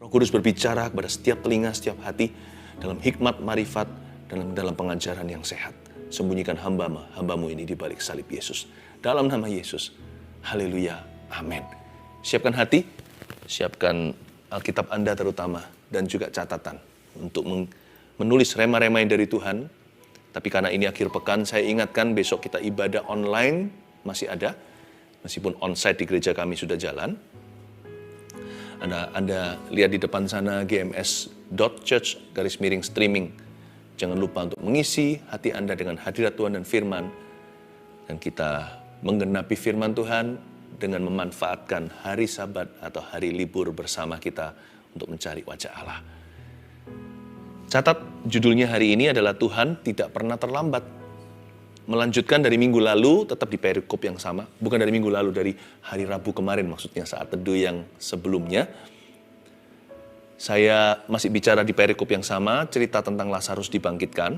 Roh Kudus berbicara kepada setiap telinga, setiap hati, dalam hikmat, marifat, dalam pengajaran yang sehat. Sembunyikan hambamu ini di balik salib Yesus. Dalam nama Yesus. Haleluya. Amin. Siapkan hati, siapkan Alkitab Anda terutama, dan juga catatan untuk menulis rema-rema dari Tuhan. Tapi karena ini akhir pekan, saya ingatkan besok kita ibadah online masih ada. Meskipun onsite di gereja kami sudah jalan. Anda lihat di depan sana gms.church/streaming. Jangan lupa untuk mengisi hati Anda dengan hadirat Tuhan dan firman. Dan kita menggenapi firman Tuhan dengan memanfaatkan hari Sabat atau hari libur bersama kita untuk mencari wajah Allah. Catat judulnya hari ini adalah Tuhan tidak pernah terlambat. Melanjutkan dari minggu lalu, tetap di perikop yang sama. Bukan dari minggu lalu, dari hari Rabu kemarin, maksudnya saat teduh yang sebelumnya. Saya masih bicara di perikop yang sama, cerita tentang Lazarus dibangkitkan.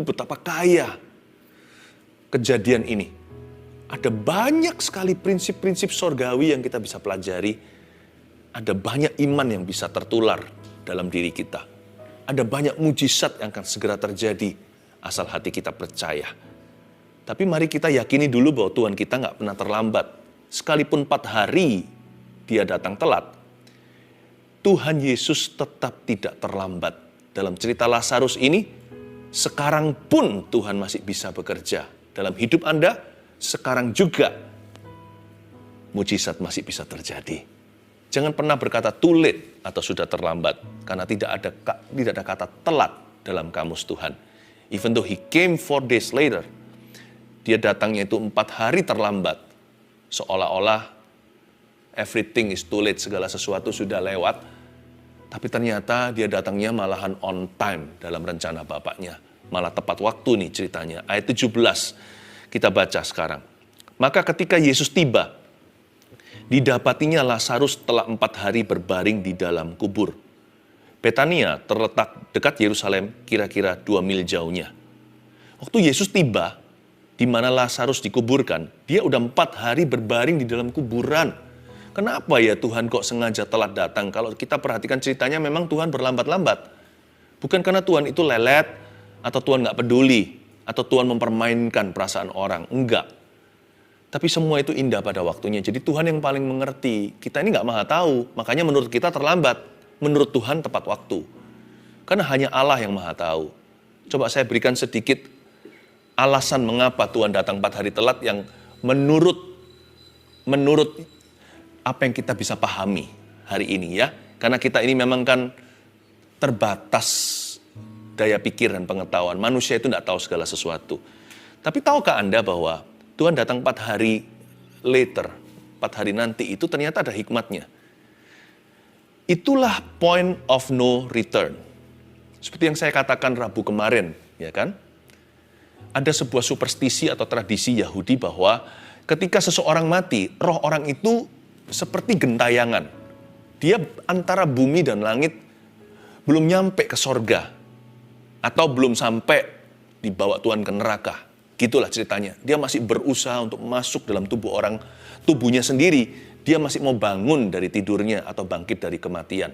Betapa kaya kejadian ini. Ada banyak sekali prinsip-prinsip sorgawi yang kita bisa pelajari. Ada banyak iman yang bisa tertular dalam diri kita. Ada banyak mujizat yang akan segera terjadi asal hati kita percaya. Tapi mari kita yakini dulu bahwa Tuhan kita nggak pernah terlambat. Sekalipun 4 hari dia datang telat, Tuhan Yesus tetap tidak terlambat. Dalam cerita Lazarus ini, sekarang pun Tuhan masih bisa bekerja. Dalam hidup Anda, sekarang juga mujizat masih bisa terjadi. Jangan pernah berkata too late atau sudah terlambat, karena tidak ada kata telat dalam kamus Tuhan. Even though he came 4 days later, dia datangnya itu 4 hari terlambat, seolah-olah everything is too late, segala sesuatu sudah lewat, tapi ternyata dia datangnya malahan on time dalam rencana Bapaknya. Malah tepat waktu nih ceritanya. Ayat 17 kita baca sekarang. Maka ketika Yesus tiba, didapatinya Lazarus telah 4 hari berbaring di dalam kubur. Betania terletak dekat Yerusalem, kira-kira 2 mil jauhnya. Waktu Yesus tiba, di mana Lazarus dikuburkan, dia udah 4 hari berbaring di dalam kuburan. Kenapa ya Tuhan kok sengaja telat datang? Kalau kita perhatikan ceritanya memang Tuhan berlambat-lambat. Bukan karena Tuhan itu lelet, atau Tuhan nggak peduli, atau Tuhan mempermainkan perasaan orang. Enggak. Tapi semua itu indah pada waktunya. Jadi Tuhan yang paling mengerti. Kita ini nggak maha tahu. Makanya menurut kita terlambat. Menurut Tuhan tepat waktu. Karena hanya Allah yang maha tahu. Coba saya berikan sedikit alasan mengapa Tuhan datang 4 hari telat yang menurut apa yang kita bisa pahami hari ini ya. Karena kita ini memang kan terbatas daya pikir dan pengetahuan. Manusia itu nggak tahu segala sesuatu. Tapi tahukah Anda bahwa Tuhan datang 4 hari later, 4 hari nanti itu ternyata ada hikmatnya. Itulah point of no return. Seperti yang saya katakan Rabu kemarin, ya kan? Ada sebuah superstisi atau tradisi Yahudi bahwa ketika seseorang mati, roh orang itu seperti gentayangan. Dia antara bumi dan langit belum nyampe ke sorga. Atau belum sampai dibawa Tuhan ke neraka. Gitulah ceritanya. Dia masih berusaha untuk masuk dalam tubuhnya sendiri. Dia masih mau bangun dari tidurnya atau bangkit dari kematian.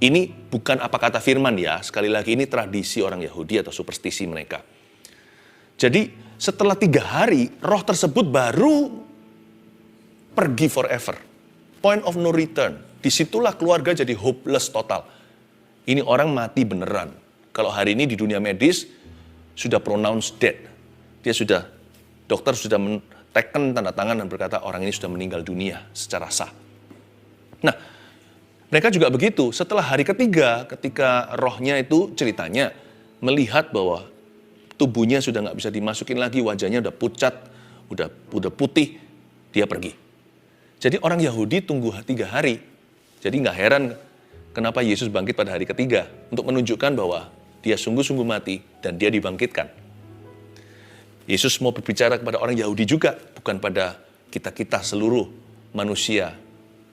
Ini bukan apa kata firman ya. Sekali lagi ini tradisi orang Yahudi atau superstisi mereka. Jadi setelah 3 hari, roh tersebut baru pergi forever. Point of no return. Disitulah keluarga jadi hopeless total. Ini orang mati beneran. Kalau hari ini di dunia medis sudah pronounced dead. Dokter sudah men-teken tanda tangan dan berkata orang ini sudah meninggal dunia secara sah. Nah, mereka juga begitu. Setelah hari ketiga, ketika rohnya itu ceritanya melihat bahwa tubuhnya sudah nggak bisa dimasukin lagi, wajahnya udah pucat, udah putih, dia pergi. Jadi orang Yahudi tunggu 3 hari. Jadi nggak heran kenapa Yesus bangkit pada hari ketiga untuk menunjukkan bahwa dia sungguh-sungguh mati dan dia dibangkitkan. Yesus mau berbicara kepada orang Yahudi juga, bukan pada kita-kita seluruh manusia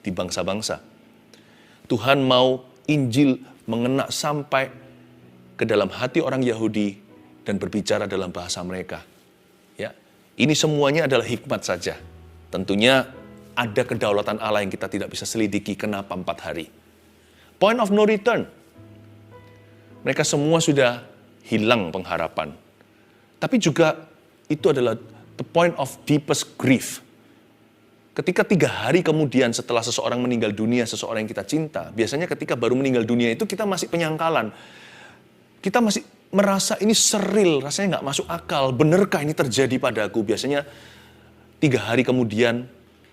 di bangsa-bangsa. Tuhan mau Injil mengena sampai ke dalam hati orang Yahudi dan berbicara dalam bahasa mereka. Ya, ini semuanya adalah hikmat saja. Tentunya ada kedaulatan Allah yang kita tidak bisa selidiki kenapa 4 hari. Point of no return. Mereka semua sudah hilang pengharapan. Tapi juga itu adalah the point of deepest grief. Ketika 3 hari kemudian setelah seseorang meninggal dunia, seseorang yang kita cinta, biasanya ketika baru meninggal dunia itu kita masih penyangkalan. Kita masih merasa ini seril, rasanya nggak masuk akal. Benarkah ini terjadi padaku? Biasanya 3 hari kemudian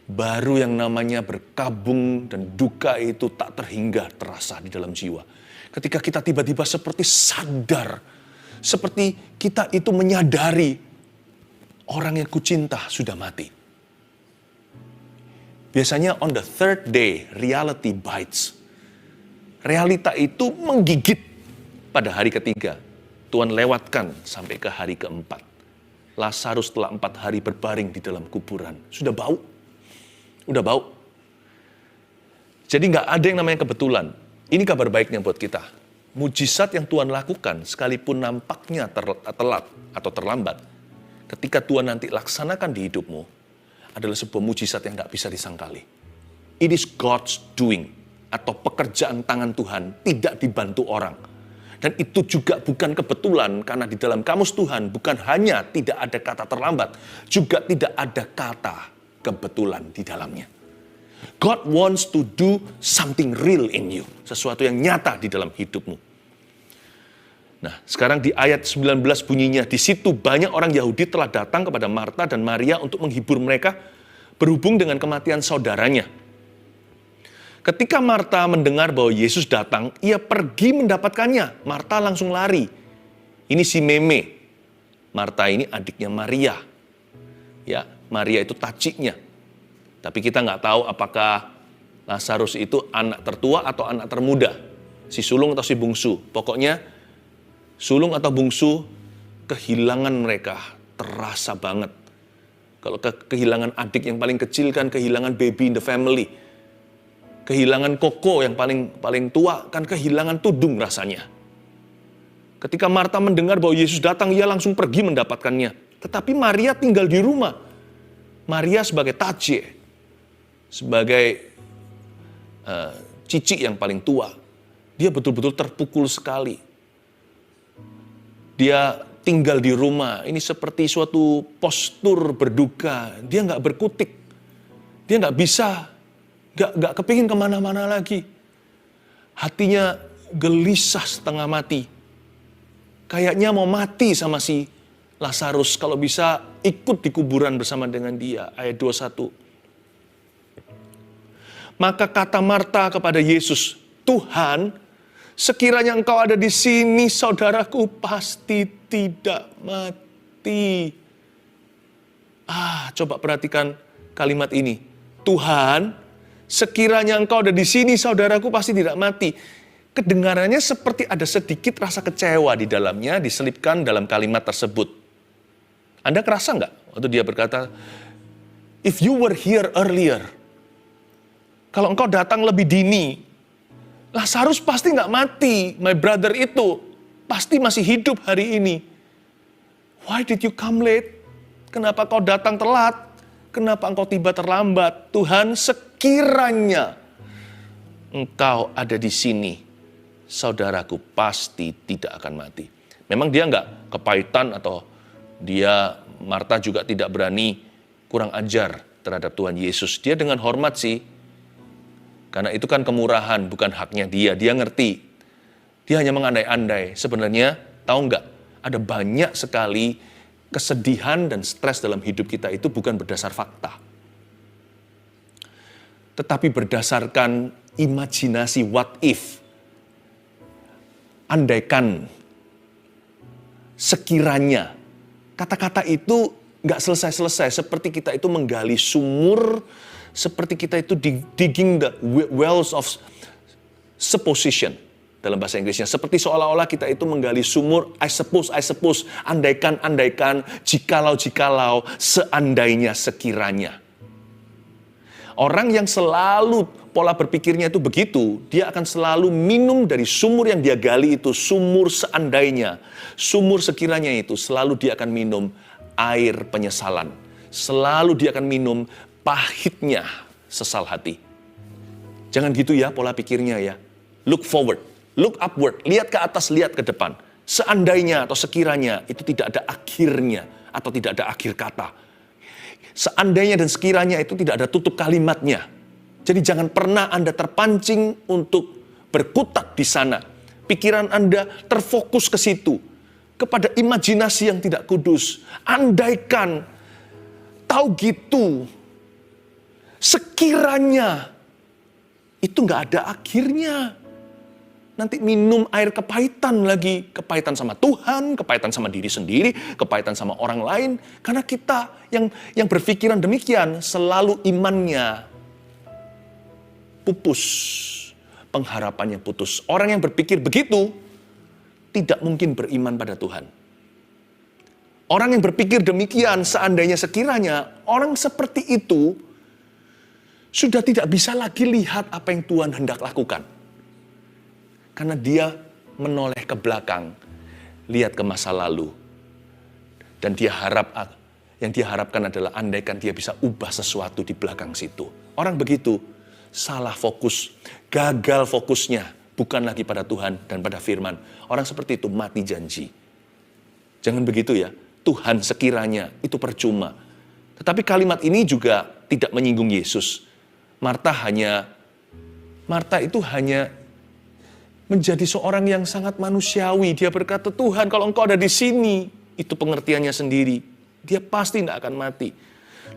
baru yang namanya berkabung dan duka itu tak terhingga terasa di dalam jiwa. Ketika kita tiba-tiba seperti sadar, seperti kita itu menyadari orang yang kucinta sudah mati. Biasanya on the third day, reality bites. Realita itu menggigit pada hari ketiga. Tuhan lewatkan sampai ke hari keempat. Lazarus telah 4 hari berbaring di dalam kuburan. Sudah bau. Udah bau. Jadi nggak ada yang namanya kebetulan. Ini kabar baiknya buat kita. Mujizat yang Tuhan lakukan, sekalipun nampaknya telat atau terlambat, ketika Tuhan nanti laksanakan di hidupmu, adalah sebuah mujizat yang nggak bisa disangkali. It is God's doing, atau pekerjaan tangan Tuhan, tidak dibantu orang. Dan itu juga bukan kebetulan, karena di dalam kamus Tuhan bukan hanya tidak ada kata terlambat, juga tidak ada kata kebetulan di dalamnya. God wants to do something real in you. Sesuatu yang nyata di dalam hidupmu. Nah, sekarang di ayat 19 bunyinya, di situ banyak orang Yahudi telah datang kepada Marta dan Maria untuk menghibur mereka berhubung dengan kematian saudaranya. Ketika Marta mendengar bahwa Yesus datang, ia pergi mendapatkannya. Marta langsung lari. Ini si Meme. Marta ini adiknya Maria. Ya, Maria itu taciknya. Tapi kita nggak tahu apakah Lazarus itu anak tertua atau anak termuda. Si sulung atau si bungsu. Pokoknya sulung atau bungsu, kehilangan mereka terasa banget. Kalau kehilangan adik yang paling kecil kan kehilangan baby in the family. Kehilangan koko yang paling tua kan kehilangan tudung rasanya. Ketika Marta mendengar bahwa Yesus datang, ia langsung pergi mendapatkannya. Tetapi Maria tinggal di rumah. Maria sebagai tacie, sebagai cici yang paling tua, dia betul-betul terpukul sekali. Dia tinggal di rumah, ini seperti suatu postur berduka. Dia nggak berkutik, dia nggak bisa, nggak kepingin kemana-mana lagi. Hatinya gelisah setengah mati. Kayaknya mau mati sama si Lazarus, kalau bisa ikut di kuburan bersama dengan dia. Ayat 21. Maka kata Marta kepada Yesus, Tuhan, sekiranya engkau ada di sini, saudaraku pasti tidak mati. Coba perhatikan kalimat ini. Tuhan, sekiranya engkau ada di sini, saudaraku pasti tidak mati. Kedengarannya seperti ada sedikit rasa kecewa di dalamnya, diselipkan dalam kalimat tersebut. Anda kerasa nggak waktu dia berkata, if you were here earlier, kalau engkau datang lebih dini, Lazarus pasti nggak mati. My brother itu pasti masih hidup hari ini. Why did you come late? Kenapa kau datang telat? Kenapa engkau tiba terlambat? Tuhan, sekiranya engkau ada di sini, saudaraku pasti tidak akan mati. Memang dia nggak kepahitan atau Marta juga tidak berani kurang ajar terhadap Tuhan Yesus. Dia dengan hormat sih. Karena itu kan kemurahan, bukan haknya dia. Dia ngerti. Dia hanya mengandai-andai. Sebenarnya, tahu nggak? Ada banyak sekali kesedihan dan stres dalam hidup kita itu bukan berdasar fakta. Tetapi berdasarkan imajinasi what if. Andaikan, sekiranya. Kata-kata itu nggak selesai-selesai. Seperti kita itu menggali sumur, seperti kita itu digging the wells of supposition dalam bahasa Inggrisnya. Seperti seolah-olah kita itu menggali sumur, I suppose, andaikan, jikalau, seandainya, sekiranya. Orang yang selalu pola berpikirnya itu begitu, dia akan selalu minum dari sumur yang dia gali itu, sumur seandainya, sumur sekiranya itu, selalu dia akan minum air penyesalan. Selalu dia akan minum pahitnya sesal hati. Jangan gitu ya pola pikirnya ya. Look forward, look upward, lihat ke atas, lihat ke depan. Seandainya atau sekiranya itu tidak ada akhirnya atau tidak ada akhir kata. Seandainya dan sekiranya itu tidak ada tutup kalimatnya. Jadi jangan pernah Anda terpancing untuk berkutat di sana. Pikiran Anda terfokus ke situ. Kepada imajinasi yang tidak kudus. Andaikan, tahu gitu. Sekiranya, itu nggak ada akhirnya. Nanti minum air kepahitan lagi. Kepahitan sama Tuhan, kepahitan sama diri sendiri, kepahitan sama orang lain. Karena kita yang berpikiran demikian, selalu imannya pupus. Pengharapannya putus. Orang yang berpikir begitu, tidak mungkin beriman pada Tuhan. Orang yang berpikir demikian, seandainya sekiranya, orang seperti itu, sudah tidak bisa lagi lihat apa yang Tuhan hendak lakukan. Karena dia menoleh ke belakang, lihat ke masa lalu. Dan yang dia harapkan adalah andaikan dia bisa ubah sesuatu di belakang situ. Orang begitu, salah fokus, gagal fokusnya, bukan lagi pada Tuhan dan pada firman. Orang seperti itu mati janji. Jangan begitu ya, Tuhan sekiranya itu percuma. Tetapi kalimat ini juga tidak menyinggung Yesus. Marta itu hanya menjadi seorang yang sangat manusiawi. Dia berkata, Tuhan kalau engkau ada di sini, itu pengertiannya sendiri. Dia pasti tidak akan mati.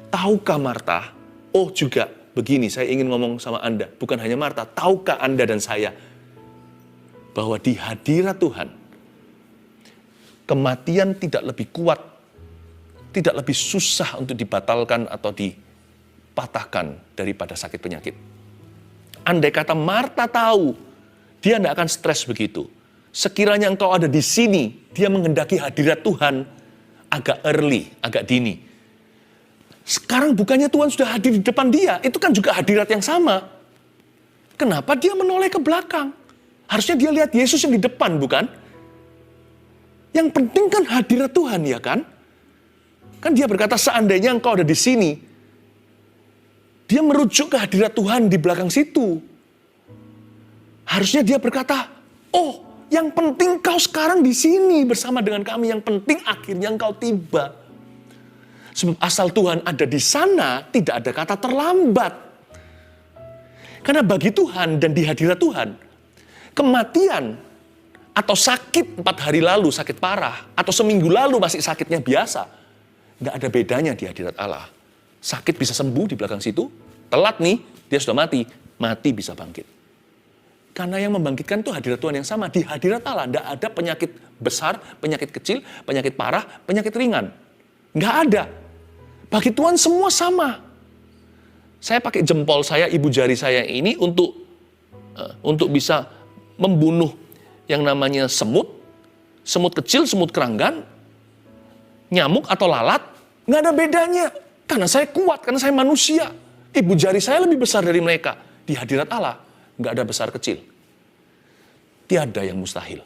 Tahukah Marta? Oh juga begini, saya ingin ngomong sama Anda. Bukan hanya Marta, tahukah Anda dan saya bahwa di hadirat Tuhan, kematian tidak lebih kuat, tidak lebih susah untuk dibatalkan atau dipatahkan daripada sakit penyakit. Andai kata Marta tahu, dia tidak akan stres begitu. Sekiranya engkau ada di sini, dia menghendaki hadirat Tuhan agak early, agak dini. Sekarang bukannya Tuhan sudah hadir di depan dia, itu kan juga hadirat yang sama. Kenapa dia menoleh ke belakang? Harusnya dia lihat Yesus yang di depan, bukan? Yang penting kan hadirat Tuhan, ya kan? Kan dia berkata, seandainya engkau ada di sini, dia merujuk ke hadirat Tuhan di belakang situ. Harusnya dia berkata, oh, yang penting kau sekarang di sini bersama dengan kami. Yang penting akhirnya engkau tiba. Sebab asal Tuhan ada di sana, tidak ada kata terlambat. Karena bagi Tuhan dan di hadirat Tuhan, kematian atau sakit 4 hari lalu, sakit parah, atau seminggu lalu masih sakitnya biasa, nggak ada bedanya di hadirat Allah. Sakit bisa sembuh di belakang situ, telat nih, dia sudah mati bisa bangkit. Karena yang membangkitkan itu hadirat Tuhan yang sama. Di hadirat Allah tidak ada penyakit besar, penyakit kecil, penyakit parah, penyakit ringan. Nggak ada. Bagi Tuhan semua sama. Saya pakai jempol saya, ibu jari saya ini untuk bisa membunuh yang namanya semut kecil, semut keranggan, nyamuk atau lalat. Nggak ada bedanya. Karena saya kuat, karena saya manusia. Ibu jari saya lebih besar dari mereka. Di hadirat Allah, nggak ada besar kecil. Tiada yang mustahil.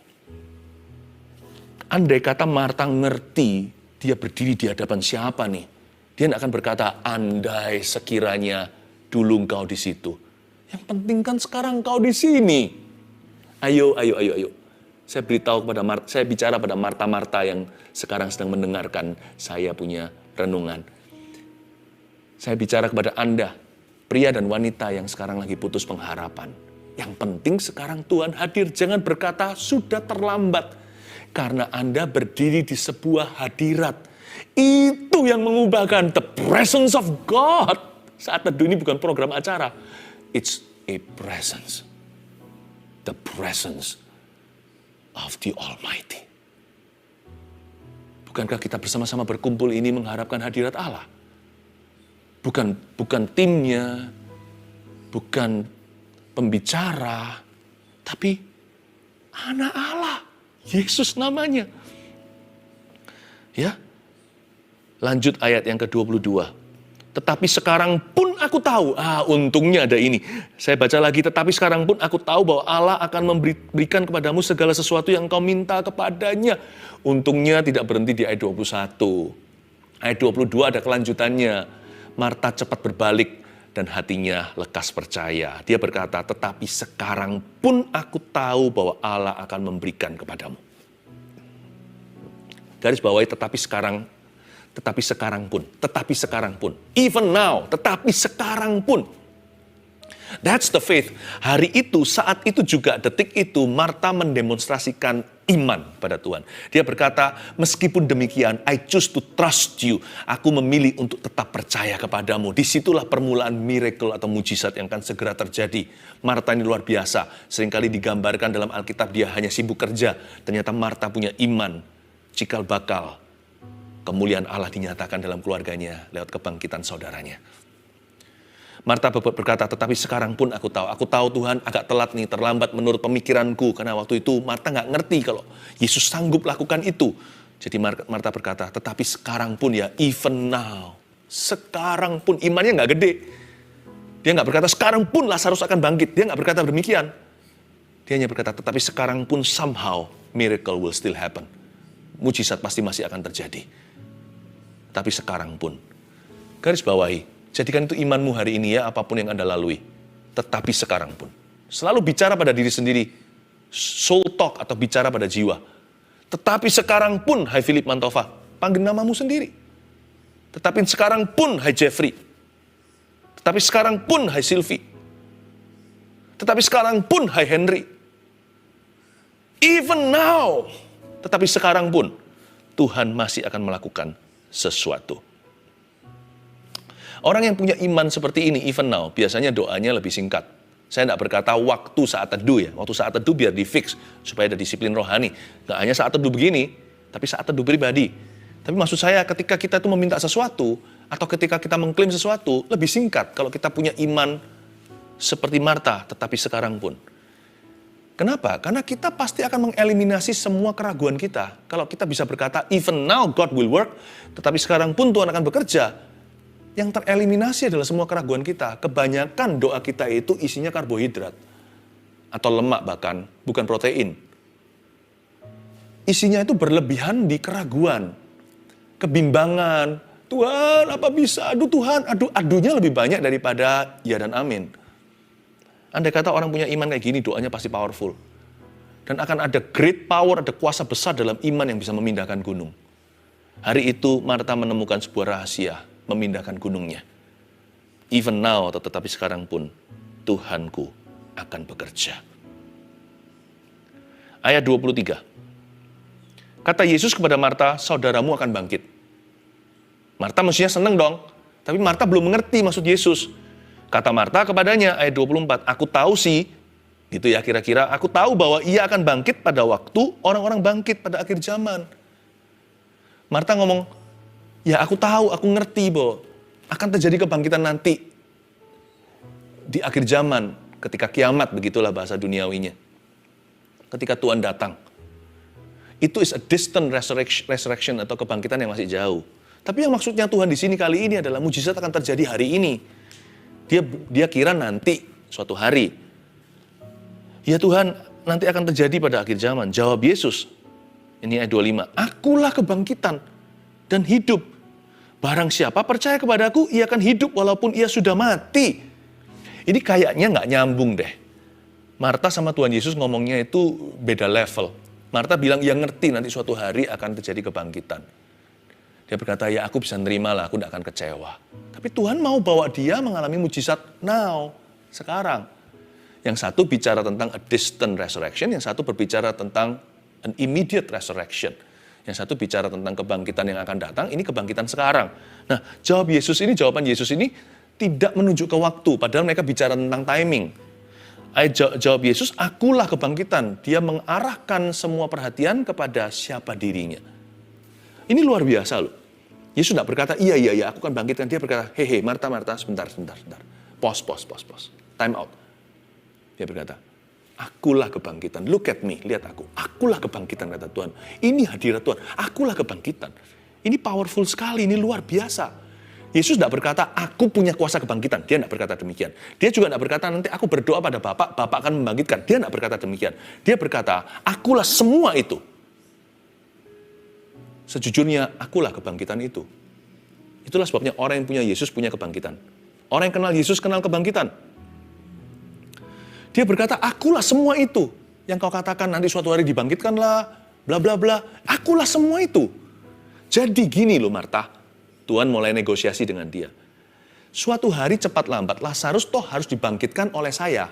Andai kata Marta ngerti, dia berdiri di hadapan siapa nih? Dia tidak akan berkata, andai sekiranya dulu engkau di situ. Yang penting kan sekarang engkau di sini. Ayo. Saya bicara pada Marta-Marta yang sekarang sedang mendengarkan saya punya renungan. Saya bicara kepada Anda, pria dan wanita yang sekarang lagi putus pengharapan. Yang penting sekarang Tuhan hadir. Jangan berkata sudah terlambat. Karena Anda berdiri di sebuah hadirat. Itu yang mengubahkan the presence of God. Saat Teduh ini bukan program acara. It's a presence. The presence of the Almighty. Bukankah kita bersama-sama berkumpul ini mengharapkan hadirat Allah? Bukan timnya, bukan pembicara, tapi anak Allah, Yesus namanya. Ya, lanjut ayat yang ke-22. Tetapi sekarang pun aku tahu, untungnya ada ini. Saya baca lagi, tetapi sekarang pun aku tahu bahwa Allah akan memberikan kepadamu segala sesuatu yang kau minta kepadanya. Untungnya tidak berhenti di ayat 21. Ayat 22 ada kelanjutannya. Marta cepat berbalik dan hatinya lekas percaya. Dia berkata, tetapi sekarang pun aku tahu bahwa Allah akan memberikan kepadamu. Garis bawahi tetapi sekarang pun. Even now, tetapi sekarang pun. That's the faith. Hari itu, saat itu juga, detik itu, Marta mendemonstrasikan iman pada Tuhan. Dia berkata, meskipun demikian, I choose to trust you. Aku memilih untuk tetap percaya kepadamu. Disitulah permulaan miracle atau mujizat yang akan segera terjadi. Marta ini luar biasa. Seringkali digambarkan dalam Alkitab dia hanya sibuk kerja. Ternyata Marta punya iman, cikal bakal. Kemuliaan Allah dinyatakan dalam keluarganya lewat kebangkitan saudaranya. Marta berkata, tetapi sekarang pun aku tahu Tuhan agak telat nih, terlambat menurut pemikiranku. Karena waktu itu Marta nggak ngerti kalau Yesus sanggup lakukan itu. Jadi Marta berkata, tetapi sekarang pun ya, even now. Sekarang pun, imannya nggak gede. Dia nggak berkata, sekarang pun Lazarus akan bangkit. Dia nggak berkata demikian. Dia hanya berkata, tetapi sekarang pun somehow miracle will still happen. Mujizat pasti masih akan terjadi. Tapi sekarang pun. Garis bawahi. Jadikan itu imanmu hari ini ya, apapun yang Anda lalui. Tetapi sekarang pun. Selalu bicara pada diri sendiri. Soul talk atau bicara pada jiwa. Tetapi sekarang pun, hai Philip Mantova, panggil namamu sendiri. Tetapi sekarang pun, hai Jeffrey. Tetapi sekarang pun, hai Sylvie. Tetapi sekarang pun, hai Henry. Even now. Tetapi sekarang pun, Tuhan masih akan melakukan sesuatu. Orang yang punya iman seperti ini, even now, biasanya doanya lebih singkat. Saya tidak berkata waktu saat teduh ya. Waktu saat teduh biar di-fix, supaya ada disiplin rohani. Nggak hanya saat teduh begini, tapi saat teduh pribadi. Tapi maksud saya ketika kita itu meminta sesuatu, atau ketika kita mengklaim sesuatu, lebih singkat kalau kita punya iman seperti Marta, tetapi sekarang pun. Kenapa? Karena kita pasti akan mengeliminasi semua keraguan kita. Kalau kita bisa berkata, even now God will work, tetapi sekarang pun Tuhan akan bekerja. Yang tereliminasi adalah semua keraguan kita. Kebanyakan doa kita itu isinya karbohidrat. Atau lemak bahkan, bukan protein. Isinya itu berlebihan di keraguan. Kebimbangan. Tuhan, apa bisa? Aduh Tuhan, aduhnya lebih banyak daripada ya dan amin. Andai kata orang punya iman kayak gini, doanya pasti powerful. Dan akan ada great power, ada kuasa besar dalam iman yang bisa memindahkan gunung. Hari itu Marta menemukan sebuah rahasia, memindahkan gunungnya. Even now, tetapi sekarang pun, Tuhanku akan bekerja. Ayat 23. Kata Yesus kepada Marta, saudaramu akan bangkit. Marta mestinya senang dong, tapi Marta belum mengerti maksud Yesus. Kata Marta kepadanya, ayat 24, aku tahu sih, gitu ya kira-kira, aku tahu bahwa ia akan bangkit pada waktu orang-orang bangkit pada akhir zaman. Marta ngomong, ya aku tahu, aku ngerti bahwa akan terjadi kebangkitan nanti di akhir zaman, ketika kiamat, begitulah bahasa duniawinya. Ketika Tuhan datang. Itu is a distant resurrection atau kebangkitan yang masih jauh. Tapi yang maksudnya Tuhan di sini kali ini adalah mujizat akan terjadi hari ini. Dia kira nanti, suatu hari. Ya Tuhan, nanti akan terjadi pada akhir zaman. Jawab Yesus. Ini ayat 25. Akulah kebangkitan dan hidup. Barang siapa percaya kepadaku, ia akan hidup walaupun ia sudah mati. Ini kayaknya nggak nyambung deh. Marta sama Tuhan Yesus ngomongnya itu beda level. Marta bilang, ya ngerti nanti suatu hari akan terjadi kebangkitan. Dia berkata, ya aku bisa nerima lah, aku tidak akan kecewa. Tapi Tuhan mau bawa dia mengalami mujizat now, sekarang. Yang satu bicara tentang a distant resurrection, yang satu berbicara tentang an immediate resurrection. Yang satu bicara tentang kebangkitan yang akan datang, ini kebangkitan sekarang. Nah, jawaban Yesus ini tidak menunjuk ke waktu, padahal mereka bicara tentang timing. Jawab Yesus, akulah kebangkitan. Dia mengarahkan semua perhatian kepada siapa dirinya. Ini luar biasa loh. Yesus tidak berkata, iya, aku akan bangkitkan. Dia berkata, hei, Marta, sebentar. Pause. Time out. Dia berkata, akulah kebangkitan. Look at me, lihat aku. Akulah kebangkitan, kata Tuhan. Ini hadirat Tuhan. Akulah kebangkitan. Ini powerful sekali, ini luar biasa. Yesus tidak berkata, aku punya kuasa kebangkitan. Dia tidak berkata demikian. Dia juga tidak berkata, nanti aku berdoa pada Bapak, Bapak akan membangkitkan. Dia tidak berkata demikian. Dia berkata, akulah semua itu. Sejujurnya, akulah kebangkitan itu. Itulah sebabnya orang yang punya Yesus punya kebangkitan. Orang yang kenal Yesus kenal kebangkitan. Dia berkata, akulah semua itu. Yang kau katakan nanti suatu hari dibangkitkanlah, bla bla bla. Akulah semua itu. Jadi gini loh Marta, Tuhan mulai negosiasi dengan dia. Suatu hari cepat lambat, Lazarus toh harus dibangkitkan oleh saya.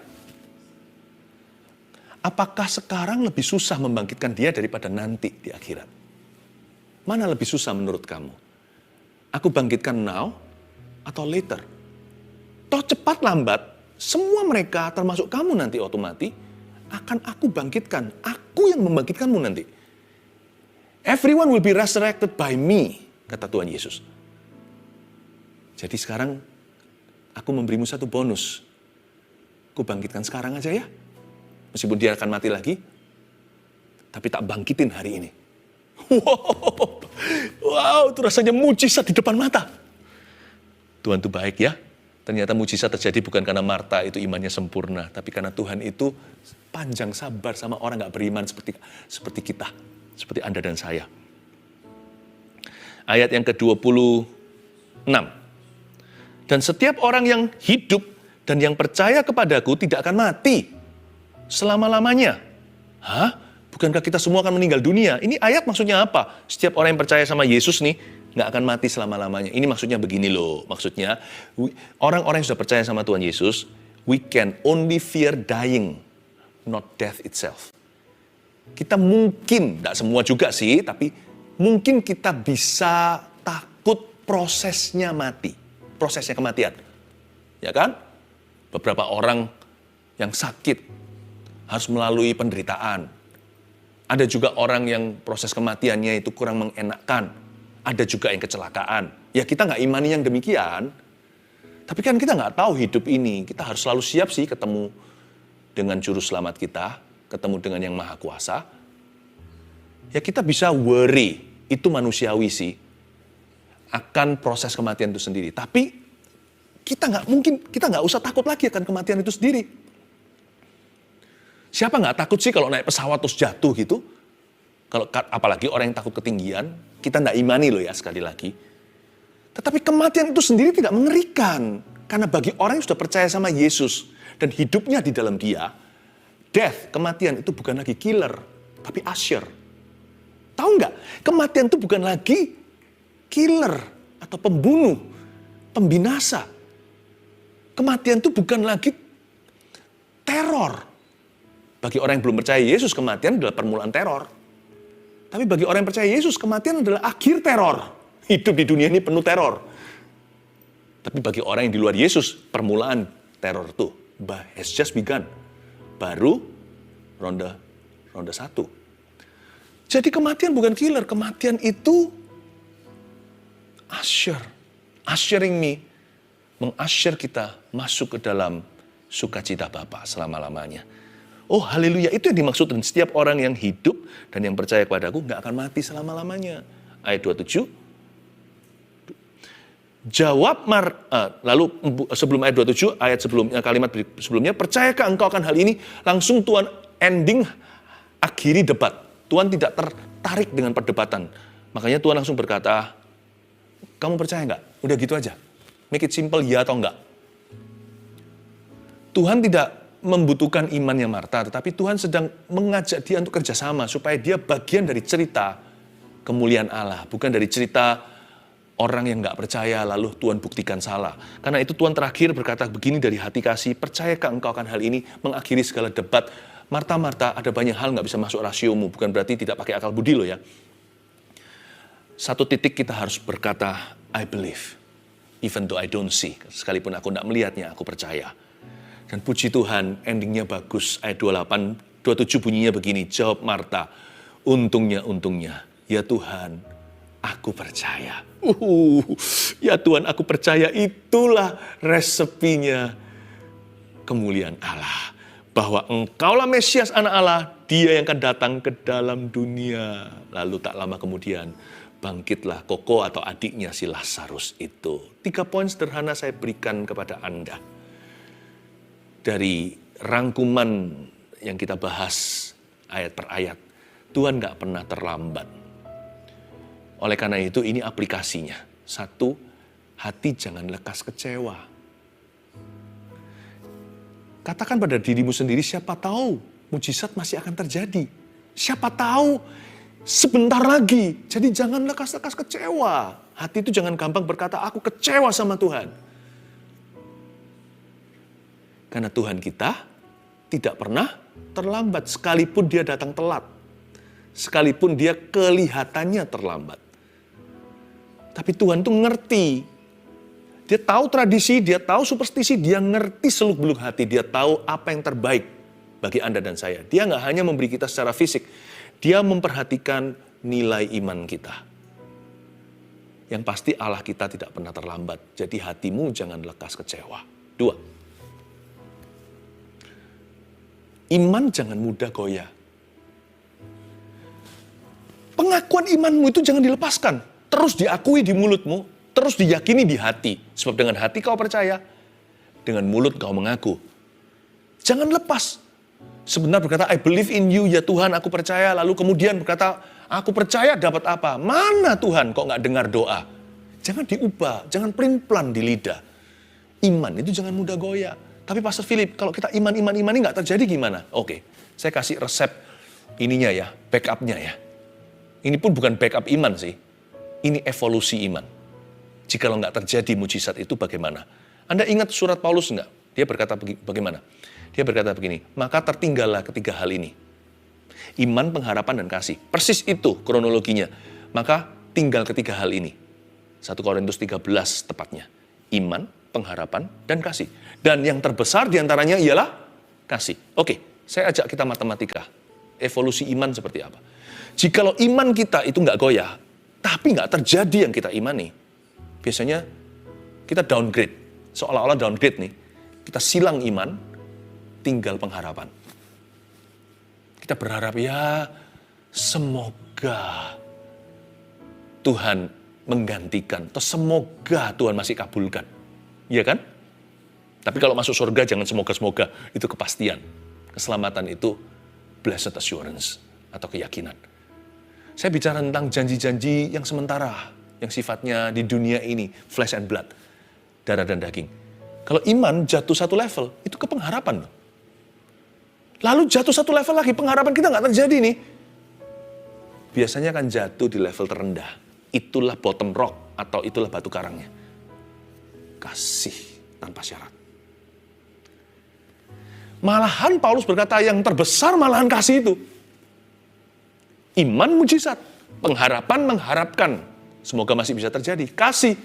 Apakah sekarang lebih susah membangkitkan dia daripada nanti di akhirat? Mana lebih susah menurut kamu? Aku bangkitkan now atau later? Toh cepat lambat, semua mereka termasuk kamu nanti otomatis akan aku bangkitkan. Aku yang membangkitkanmu nanti. Everyone will be resurrected by me, kata Tuhan Yesus. Jadi sekarang aku memberimu satu bonus. Aku bangkitkan sekarang aja ya. Meskipun dia akan mati lagi, tapi tak bangkitin hari ini. Wow, itu rasanya mujizat di depan mata. Tuhan itu baik ya. Ternyata mujizat terjadi bukan karena Marta itu imannya sempurna, tapi karena Tuhan itu panjang sabar sama orang gak beriman seperti kita, seperti Anda dan saya. Ayat yang ke-26. Dan setiap orang yang hidup dan yang percaya kepadaku tidak akan mati selama-lamanya. Hah? Bukankah kita semua akan meninggal dunia? Ini ayat maksudnya apa? Setiap orang yang percaya sama Yesus nih, nggak akan mati selama-lamanya. Ini maksudnya begini loh. Maksudnya, orang-orang yang sudah percaya sama Tuhan Yesus, we can only fear dying, not death itself. Kita mungkin, nggak semua juga sih, tapi mungkin kita bisa takut prosesnya mati. Prosesnya kematian. Ya kan? Beberapa orang yang sakit, harus melalui penderitaan. Ada juga orang yang proses kematiannya itu kurang mengenakkan. Ada juga yang kecelakaan. Ya kita nggak imani yang demikian. Tapi kan kita nggak tahu hidup ini. Kita harus selalu siap sih ketemu dengan juru selamat kita. Ketemu dengan yang maha kuasa. Ya kita bisa worry. Itu manusiawi sih. Akan proses kematian itu sendiri. Tapi kita nggak usah takut lagi akan kematian itu sendiri. Siapa nggak takut sih kalau naik pesawat terus jatuh gitu? Kalau apalagi orang yang takut ketinggian, kita nggak imani loh ya sekali lagi. Tetapi kematian itu sendiri tidak mengerikan. Karena bagi orang yang sudah percaya sama Yesus dan hidupnya di dalam dia, death, kematian itu bukan lagi killer, tapi usher. Tahu nggak? Kematian itu bukan lagi killer atau pembunuh, pembinasa. Kematian itu bukan lagi teror. Bagi orang yang belum percaya Yesus, kematian adalah permulaan teror. Tapi bagi orang yang percaya Yesus, kematian adalah akhir teror. Hidup di dunia ini penuh teror. Tapi bagi orang yang di luar Yesus, permulaan teror itu has just begun. Baru ronde 1. Jadi kematian bukan killer, kematian itu ushering me, meng-usher kita masuk ke dalam sukacita Bapa selama-lamanya. Oh haleluya, itu yang dimaksud dengan setiap orang yang hidup dan yang percaya kepadaku nggak akan mati selama-lamanya. Ayat 27. Lalu sebelum ayat 27, ayat sebelumnya, kalimat sebelumnya, percayakah engkau akan hal ini? Langsung Tuhan akhiri debat. Tuhan tidak tertarik dengan perdebatan. Makanya Tuhan langsung berkata, kamu percaya nggak? Udah gitu aja. Make it simple, ya atau enggak. Tuhan tidak membutuhkan imannya Marta, tetapi Tuhan sedang mengajak dia untuk kerjasama supaya dia bagian dari cerita kemuliaan Allah, bukan dari cerita orang yang nggak percaya lalu Tuhan buktikan salah. Karena itu Tuhan terakhir berkata begini dari hati kasih, percayakah engkau akan hal ini? Mengakhiri segala debat. Marta, ada banyak hal nggak bisa masuk rasiomu, bukan berarti tidak pakai akal budi loh ya. Satu titik kita harus berkata, I believe, even though I don't see. Sekalipun aku nggak melihatnya, aku percaya. Dan puji Tuhan, endingnya bagus. Ayat 27 bunyinya begini, jawab Marta, untungnya, ya Tuhan, aku percaya. Ya Tuhan, aku percaya, itulah resepinya kemuliaan Allah. Bahwa engkaulah Mesias anak Allah, dia yang akan datang ke dalam dunia. Lalu tak lama kemudian, bangkitlah Koko atau adiknya si Lazarus itu. 3 poin sederhana saya berikan kepada Anda. Dari rangkuman yang kita bahas ayat per ayat, Tuhan gak pernah terlambat. Oleh karena itu ini aplikasinya. 1, hati jangan lekas kecewa. Katakan pada dirimu sendiri, siapa tahu mujizat masih akan terjadi. Siapa tahu sebentar lagi. Jadi jangan lekas-lekas kecewa. Hati itu jangan gampang berkata, aku kecewa sama Tuhan. Karena Tuhan kita tidak pernah terlambat, sekalipun dia datang telat. Sekalipun dia kelihatannya terlambat. Tapi Tuhan tuh ngerti. Dia tahu tradisi, dia tahu superstisi, dia ngerti seluk-beluk hati. Dia tahu apa yang terbaik bagi Anda dan saya. Dia nggak hanya memberi kita secara fisik, dia memperhatikan nilai iman kita. Yang pasti Allah kita tidak pernah terlambat. Jadi hatimu jangan lekas kecewa. 2. Iman jangan mudah goyah. Pengakuan imanmu itu jangan dilepaskan. Terus diakui di mulutmu, terus diyakini di hati. Sebab dengan hati kau percaya, dengan mulut kau mengaku. Jangan lepas. Sebentar berkata, I believe in you, ya Tuhan aku percaya. Lalu kemudian berkata, aku percaya dapat apa? Mana Tuhan kok nggak dengar doa? Jangan diubah, jangan pelin-pelan di lidah. Iman itu jangan mudah goyah. Tapi Pastor Philip, kalau kita iman ini nggak terjadi gimana? Oke, saya kasih resep ininya ya, backupnya ya. Ini pun bukan backup iman sih. Ini evolusi iman. Jikalau nggak terjadi mujizat itu bagaimana? Anda ingat surat Paulus nggak? Dia berkata bagaimana? Dia berkata begini, maka tertinggallah ketiga hal ini. Iman, pengharapan, dan kasih. Persis itu kronologinya. Maka tinggal ketiga hal ini. 1 Korintus 13 tepatnya. Iman, pengharapan, dan kasih. Dan yang terbesar diantaranya ialah kasih. Oke, saya ajak kita matematika. Evolusi iman seperti apa? Jikalau iman kita itu nggak goyah, tapi nggak terjadi yang kita imani, biasanya kita downgrade. Seolah-olah downgrade nih. Kita silang iman, tinggal pengharapan. Kita berharap ya semoga Tuhan menggantikan. Atau semoga Tuhan masih kabulkan. Iya kan? Tapi kalau masuk surga jangan semoga-semoga. Itu kepastian. Keselamatan itu blessed assurance atau keyakinan. Saya bicara tentang janji-janji yang sementara. Yang sifatnya di dunia ini flesh and blood. Darah dan daging. Kalau iman jatuh satu level, itu ke pengharapan. Lalu jatuh satu level lagi, pengharapan kita nggak terjadi nih. Biasanya kan jatuh di level terendah. Itulah bottom rock atau itulah batu karangnya. Kasih tanpa syarat. Malahan Paulus berkata yang terbesar malahan kasih itu. Iman mujizat, pengharapan mengharapkan. Semoga masih bisa terjadi. Kasih.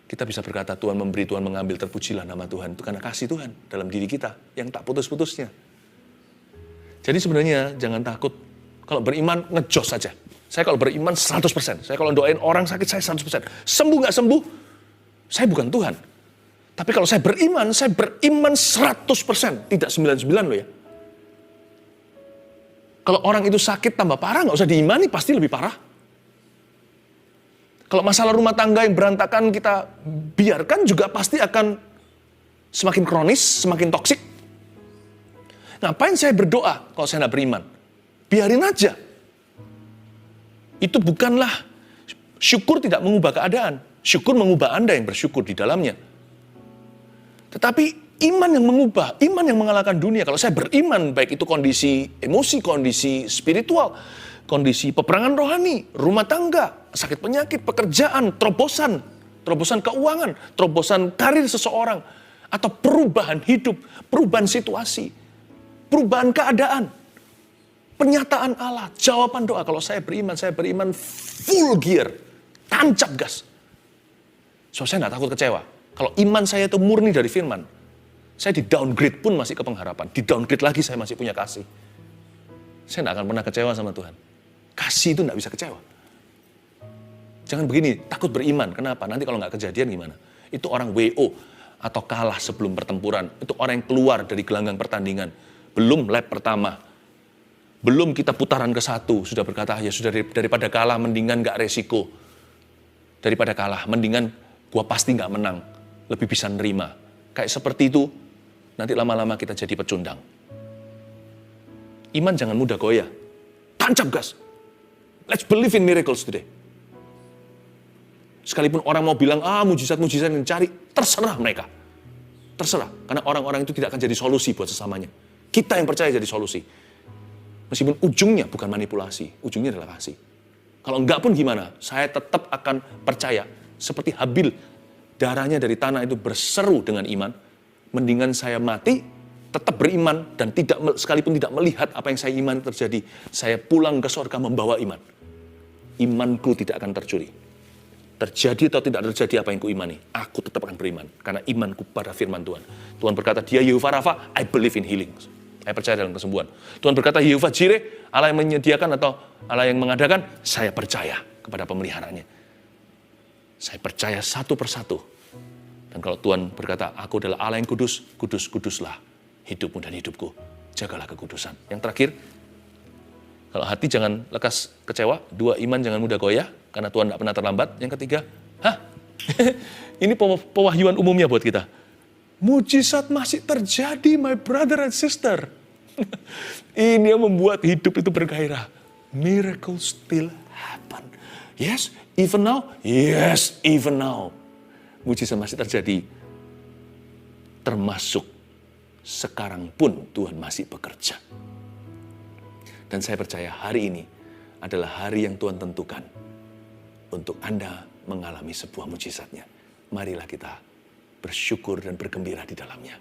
Kita bisa berkata Tuhan memberi, Tuhan mengambil, terpujilah nama Tuhan. Itu karena kasih Tuhan dalam diri kita yang tak putus-putusnya. Jadi sebenarnya jangan takut. Kalau beriman ngejos saja. Saya kalau beriman 100%. Saya kalau doain orang sakit saya 100%. Sembuh nggak sembuh, saya bukan Tuhan. Tapi kalau saya beriman 100%. Tidak 99 loh ya. Kalau orang itu sakit tambah parah, nggak usah diimani, pasti lebih parah. Kalau masalah rumah tangga yang berantakan kita biarkan juga pasti akan semakin kronis, semakin toksik. Ngapain saya berdoa kalau saya nggak beriman? Biarin aja. Itu bukanlah syukur tidak mengubah keadaan. Syukur mengubah Anda yang bersyukur di dalamnya. Tetapi iman yang mengubah, iman yang mengalahkan dunia. Kalau saya beriman, baik itu kondisi emosi, kondisi spiritual, kondisi peperangan rohani, rumah tangga, sakit penyakit, pekerjaan, terobosan keuangan, terobosan karir seseorang, atau perubahan hidup, perubahan situasi, perubahan keadaan, penyataan Allah, jawaban doa. Kalau saya beriman full gear, tancap gas. So saya nggak takut kecewa. Kalau iman saya itu murni dari firman, saya di downgrade pun masih ke pengharapan. Di downgrade lagi saya masih punya kasih. Saya nggak akan pernah kecewa sama Tuhan. Kasih itu nggak bisa kecewa. Jangan begini, takut beriman. Kenapa? Nanti kalau nggak kejadian gimana? Itu orang WO atau kalah sebelum pertempuran. Itu orang yang keluar dari gelanggang pertandingan. Belum lap pertama. Belum kita putaran ke-1. Sudah berkata, ya sudah daripada kalah mendingan nggak resiko. Daripada kalah mendingan gua pasti nggak menang. Lebih bisa nerima. Kayak seperti itu, nanti lama-lama kita jadi pecundang. Iman jangan mudah goyah. Tancap gas. Let's believe in miracles today. Sekalipun orang mau bilang, mujizat-mujizat yang dicari, terserah mereka. Terserah, karena orang-orang itu tidak akan jadi solusi buat sesamanya. Kita yang percaya jadi solusi. Meskipun ujungnya bukan manipulasi, ujungnya adalah kasih. Kalau enggak pun gimana, saya tetap akan percaya. Seperti Habil, darahnya dari tanah itu berseru dengan iman. Mendingan saya mati, tetap beriman, dan sekalipun tidak melihat apa yang saya imani terjadi. Saya pulang ke surga membawa iman. Imanku tidak akan tercuri. Terjadi atau tidak terjadi apa yang kuimani, aku tetap akan beriman. Karena imanku pada firman Tuhan. Tuhan berkata, dia Yehovah Rafa, I believe in healing. Saya percaya dalam kesembuhan. Tuhan berkata, Yehovah Jireh, Allah yang menyediakan atau Allah yang mengadakan, saya percaya kepada pemeliharaannya. Saya percaya satu persatu. Dan kalau Tuhan berkata, aku adalah Allah yang kudus, kudus-kuduslah hidupmu dan hidupku. Jagalah kekudusan. Yang terakhir, kalau hati jangan lekas kecewa. 2, iman jangan mudah goyah, karena Tuhan tidak pernah terlambat. Yang ketiga, ini pewahyuan umumnya buat kita. Mujizat masih terjadi, my brother and sister. Ini yang membuat hidup itu bergairah. Miracle still happen. Yes, even now. Yes, even now. Mujizat masih terjadi. Termasuk sekarang pun Tuhan masih bekerja. Dan saya percaya hari ini adalah hari yang Tuhan tentukan untuk Anda mengalami sebuah mujizatnya. Marilah kita bersyukur dan bergembira di dalamnya.